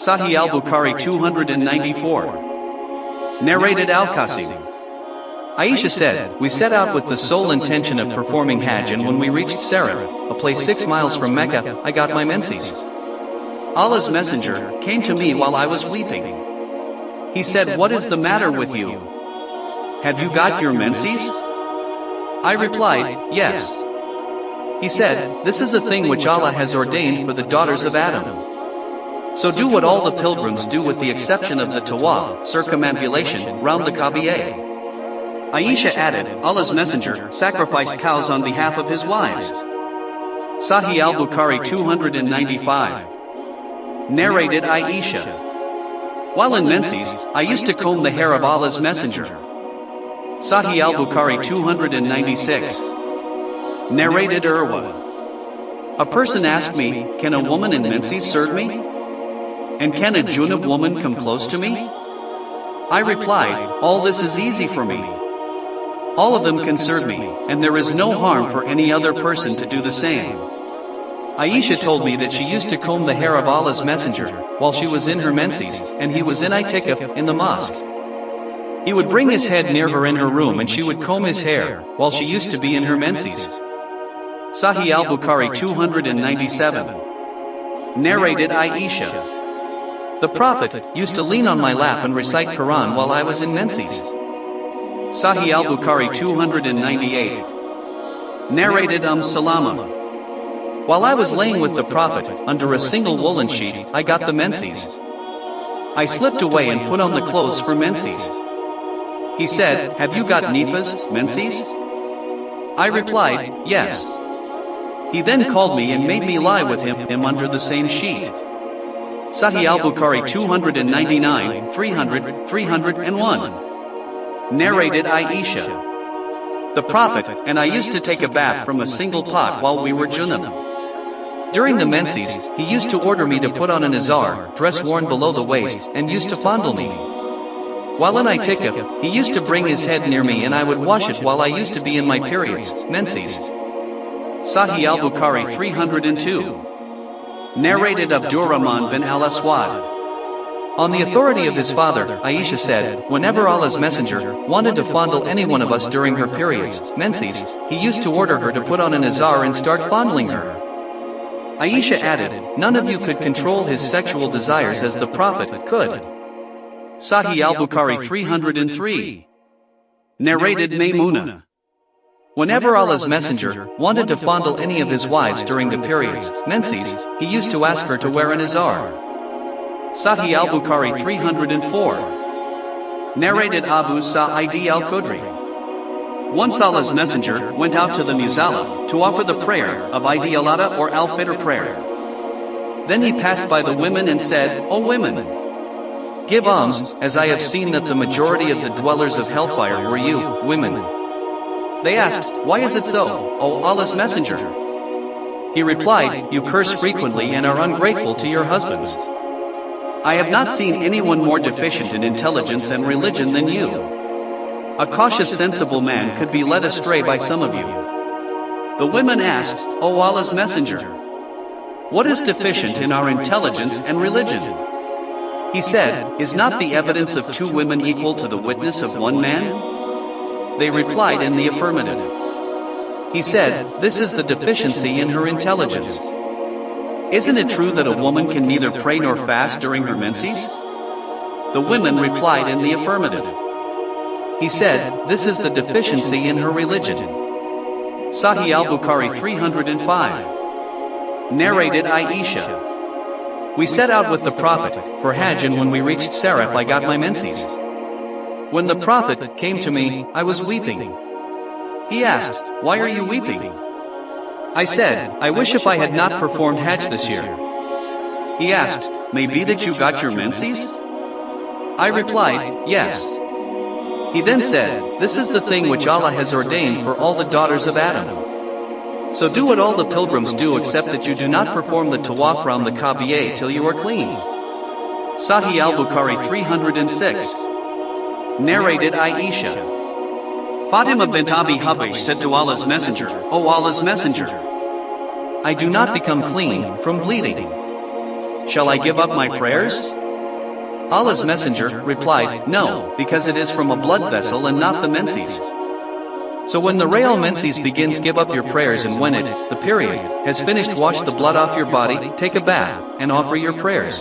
Sahih al-Bukhari 294. Narrated Al-Qasim. Aisha said, "We set out with the sole intention of performing Hajj, and when we reached Sarif, a place 6 miles from Mecca, I got my menses. Allah's messenger came to me while I was weeping. He said, 'What is the matter with you? Have you got your menses?' I replied, 'Yes.' He said, 'This is a thing which Allah has ordained for the daughters of Adam. So do what all the pilgrims do with the exception of the tawaf, circumambulation, round the Kaaba. Aisha added, Allah's messenger sacrificed cows on behalf of his wives. Sahih al-Bukhari 295. Narrated Aisha. While in menses, I used to comb the hair of Allah's messenger. Sahih al-Bukhari 296. Narrated Urwa. A person asked me, "Can a woman in menses serve me? And can a junub woman come close to me?" I replied, "All this is easy for me. All of them can serve me, and there is no harm for any other person to do the same." Aisha told me that she used to comb the hair of Allah's messenger while she was in her menses, and he was in itikaf in the mosque. He would bring his head near her in her room and she would comb his hair while she used to be in her menses. Sahih al-Bukhari 297. Narrated Aisha. The Prophet used to lean on my lap and recite Quran while I was in menses. Sahih al-Bukhari 298. Narrated Salama. While I was laying with the Prophet, under a single woolen sheet, I got the menses. I slipped away and put on the clothes for menses. He said, "Have you got nifas, menses?" I replied, "Yes." He then called me and made me lie with him under the same sheet. Sahih al-Bukhari 299, 300, 301. Narrated Aisha. The Prophet and I used to take a bath from a single pot while we were junub. During the menses, he used to order me to put on an izar, dress worn below the waist, and used to fondle me. While in itikaf, he used to bring his head near me and I would wash it while I used to be in my periods, menses. Sahih al-Bukhari 302. Narrated Abdurrahman bin al-Aswad. On the authority of his father, Aisha said, whenever Allah's messenger wanted to fondle any one of us during her periods, menses, he used to order her to put on an izar and start fondling her. Aisha added, none of you could control his sexual desires as the Prophet could. Sahih al-Bukhari 303. Narrated Maymuna. Whenever Allah's messenger wanted to fondle any of his wives during the periods, menses, he used to ask her to wear an izar. Sahih al-Bukhari 304. Narrated Abu Sa'id al-Khudri. Once Allah's messenger went out to the Musalla to offer the prayer of Eid al-Adha or al-Fitr prayer. Then he passed by the women and said, "O women, give alms, as I have seen that the majority of the dwellers of hellfire were you, women." They asked, "Why is it so, O Allah's messenger?" He replied, "You curse frequently and are ungrateful to your husbands. I have not seen anyone more deficient in intelligence and religion than you. A cautious, sensible man could be led astray by some of you." The women asked, "O Allah's messenger, what is deficient in our intelligence and religion?" He said, "Is not the evidence of 2 women equal to the witness of 1 man?" They replied in the affirmative. He said, "This is the deficiency in her intelligence. Isn't it true that a woman can neither pray nor fast during her menses?" The women replied in the affirmative. He said, "This is the deficiency in her religion." Sahih al-Bukhari 305. Narrated Aisha. We set out with the Prophet for Hajj, and when we reached Sarif I got my menses. When the Prophet came to me, I was weeping. He asked, "Why are you weeping?" I said, "I wish if I had not performed Hajj this year." He asked, "May be that you got your menses?" I replied, "Yes." He then said, "This is the thing which Allah has ordained for all the daughters of Adam. So do what all the pilgrims do except that you do not perform the tawaf round the Kaaba till you are clean." Sahih al-Bukhari 306. Narrated Aisha. Fatima bint Abi Hubaysh said to Allah's messenger, "O Allah's messenger, I do not become clean from bleeding." shall I give up my prayers? Allah's Messenger replied, no, because it is from a blood vessel and not the menses. So when the real menses begins, give up your prayers, and when it, the period, has finished, wash the blood off your body, take a bath, and offer your prayers.